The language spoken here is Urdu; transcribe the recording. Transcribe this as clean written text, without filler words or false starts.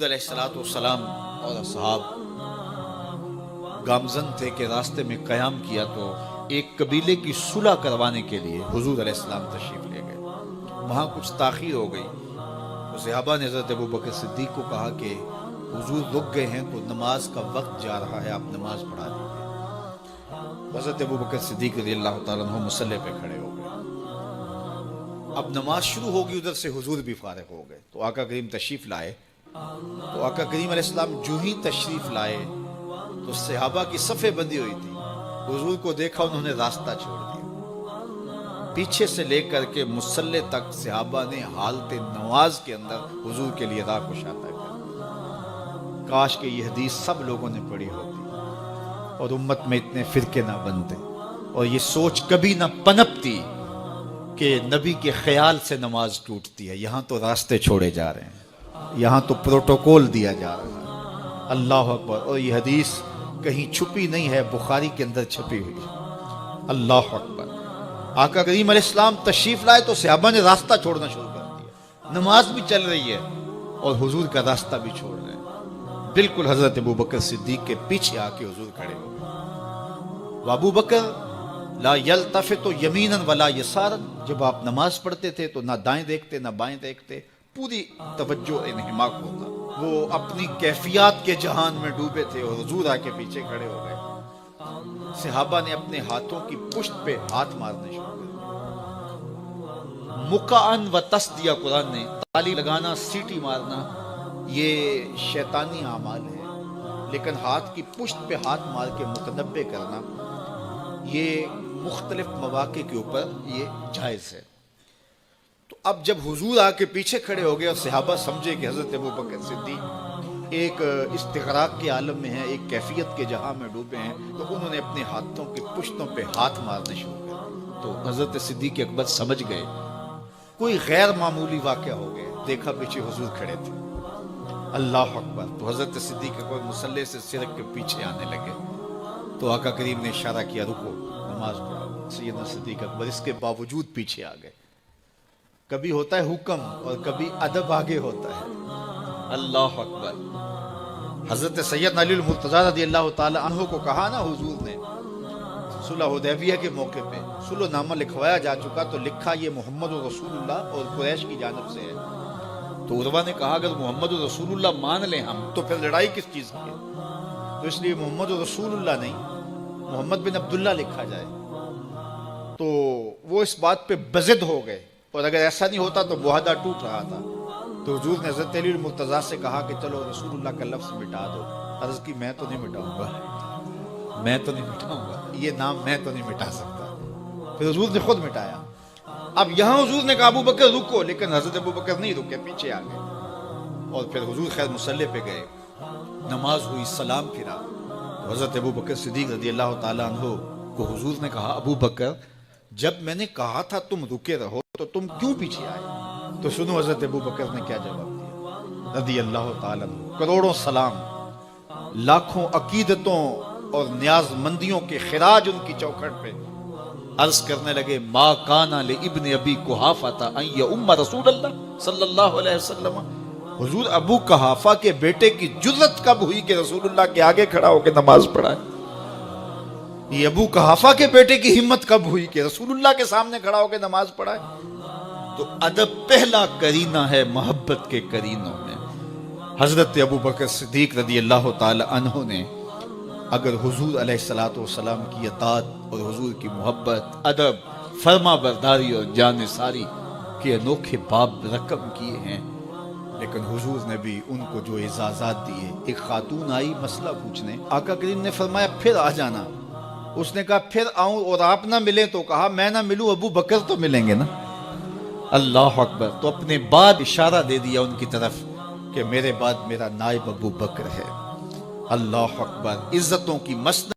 علیہ الصلوۃ والسلام اور اصحاب گامزن تھے کہ راستے میں قیام کیا تو ایک قبیلے کی صلح کروانے کے لیے حضور علیہ السلام تشریف لے گئے. وہاں کچھ تاخیر ہو گئی تو صحابہ نے حضرت ابوبکر صدیق کو کہا کہ حضور رک گئے ہیں تو نماز کا وقت جا رہا ہے، آپ نماز پڑھا دیجیے. حضرت ابوبکر صدیق رضی اللہ تعالیٰ عنہ مصلی پہ کھڑے ہو گئے. اب نماز شروع ہوگی، ادھر سے حضور بھی فارغ ہو گئے تو آقا کریم تشریف لائے. تو آقا کریم علیہ السلام جو ہی تشریف لائے تو صحابہ کی صفیں بندی ہوئی تھی. حضور کو دیکھا، انہوں نے راستہ چھوڑ دیا. پیچھے سے لے کر کے مصلی تک صحابہ نے حالت نماز کے اندر حضور کے لیے راہ کشادہ کر. کاش کہ یہ حدیث سب لوگوں نے پڑھی ہوتی اور امت میں اتنے فرقے نہ بنتے اور یہ سوچ کبھی نہ پنپتی کہ نبی کے خیال سے نماز ٹوٹتی ہے. یہاں تو راستے چھوڑے جا رہے ہیں، یہاں تو پروٹوکول دیا جا رہا ہے. اللہ اکبر. اور یہ حدیث کہیں چھپی نہیں ہے، بخاری کے اندر چھپی ہوئی ہے. اللہ اکبر. آقا کریم علیہ السلام تشریف لائے تو صحابہ نے راستہ چھوڑنا شروع کر دیا. نماز بھی چل رہی ہے اور حضور کا راستہ بھی چھوڑ رہے ہیں. بالکل حضرت ابوبکر صدیق کے پیچھے آ کے حضور کھڑے ہو گئے. ابو بکر لا یلتفت یمینا ولا یسارا. جب آپ نماز پڑھتے تھے تو نہ دائیں دیکھتے نہ بائیں دیکھتے، پوری توجہ انہماک ہوتا. وہ اپنی کیفیات کے جہان میں ڈوبے تھے اور حضور آ کے پیچھے کھڑے ہو گئے. صحابہ نے اپنے ہاتھوں کی پشت پہ ہاتھ مارنے شروع کر دیے. مکعن و تس دیا قرآن نے. تالی لگانا، سیٹی مارنا یہ شیطانی اعمال ہے، لیکن ہاتھ کی پشت پہ ہاتھ مار کے متنبع کرنا یہ مختلف مواقع کے اوپر یہ جائز ہے. تو اب جب حضور آ کے پیچھے کھڑے ہو گئے اور صحابہ سمجھے کہ حضرت ابوبکر صدیق ایک استغراق کے عالم میں ہیں، ایک کیفیت کے جہاں میں ڈوبے ہیں، تو انہوں نے اپنے ہاتھوں کی پشتوں پہ ہاتھ مارنے شروع کر دیے. تو حضرت صدیق اکبر سمجھ گئے کوئی غیر معمولی واقعہ ہو گیا. دیکھا پیچھے حضور کھڑے تھے. اللہ اکبر. تو حضرت صدیق اکبر مصلی سے سرک کے پیچھے آنے لگے تو آقا کریم نے اشارہ کیا رکو، نماز پڑھو. سیدنا صدیق اکبر اس کے باوجود پیچھے آ گئے. کبھی ہوتا ہے حکم اور کبھی ادب آگے ہوتا ہے. اللہ اکبر. حضرت سیدنا علی المرتضیٰ رضی اللہ تعالی عنہ کو کہا نا حضور نے صلح حدیبیہ کے موقع پہ صلح نامہ لکھوایا جا چکا تو لکھا یہ محمد رسول اللہ اور قریش کی جانب سے ہے. تو عروہ نے کہا اگر محمد رسول اللہ مان لیں ہم تو پھر لڑائی کس چیز کی ہے؟ تو اس لیے محمد رسول اللہ نہیں، محمد بن عبداللہ لکھا جائے. تو وہ اس بات پہ بضد ہو گئے اور اگر ایسا نہیں ہوتا تو معاہدہ ٹوٹ رہا تھا. تو حضور نے حضرت علی المرتضیٰ سے کہا کہ چلو رسول اللہ کا لفظ مٹا دو. عرض کی میں تو نہیں مٹاؤں گا، میں تو نہیں مٹاؤں گا، یہ نام میں تو نہیں مٹا سکتا. پھر حضور نے خود مٹایا. اب یہاں حضور نے کہا ابو بکر رکو، لیکن حضرت ابو بکر نہیں رکے، پیچھے آ گئے. اور پھر حضور خیر مصلی پہ گئے، نماز ہوئی، سلام پھرا. تو حضرت ابو بکر صدیق رضی اللہ تعالیٰ عنہ کو حضور نے کہا ابو بکر جب میں نے کہا تھا تم رکے رہو تو تم کیوں پیچھے آئے؟ تو سنو حضرت ابو بکر نے کیا جواب دیا رضی اللہ تعالیٰ عنہ. کروڑوں سلام، لاکھوں عقیدتوں اور نیاز مندیوں کے خراج ان کی چوکھٹ پہ عرض کرنے لگے ما کانا لابن ابی قحافہ ان یؤم رسول اللہ صلی اللہ علیہ وسلم. حضور ابو قحافہ کے بیٹے کی جرت کب ہوئی کہ رسول اللہ کے آگے کھڑا ہو کے نماز پڑھائے؟ یہ ابو قحافہ کے بیٹے کی ہمت کب ہوئی کہ رسول اللہ کے سامنے کھڑا ہو کے نماز پڑھائے؟ تو ادب پہلا کرینہ ہے محبت کے کرینوں میں. حضرت ابو بکر صدیق رضی اللہ تعالی عنہ نے اگر حضور علیہ الصلوۃ والسلام کی اطاعت اور حضور کی محبت، ادب، فرما برداری اور جانثاری کے انوکھے باب رقم کیے ہیں، لیکن حضور نے بھی ان کو جو اعزازات دیے. ایک خاتون آئی مسئلہ پوچھنے، آقا کریم نے فرمایا پھر آ جانا. اس نے کہا پھر آؤں اور آپ نہ ملیں؟ تو کہا میں نہ ملوں ابو بکر تو ملیں گے نا. اللہ اکبر. تو اپنے بعد اشارہ دے دیا ان کی طرف کہ میرے بعد میرا نائب ابو بکر ہے. اللہ اکبر. عزتوں کی مسند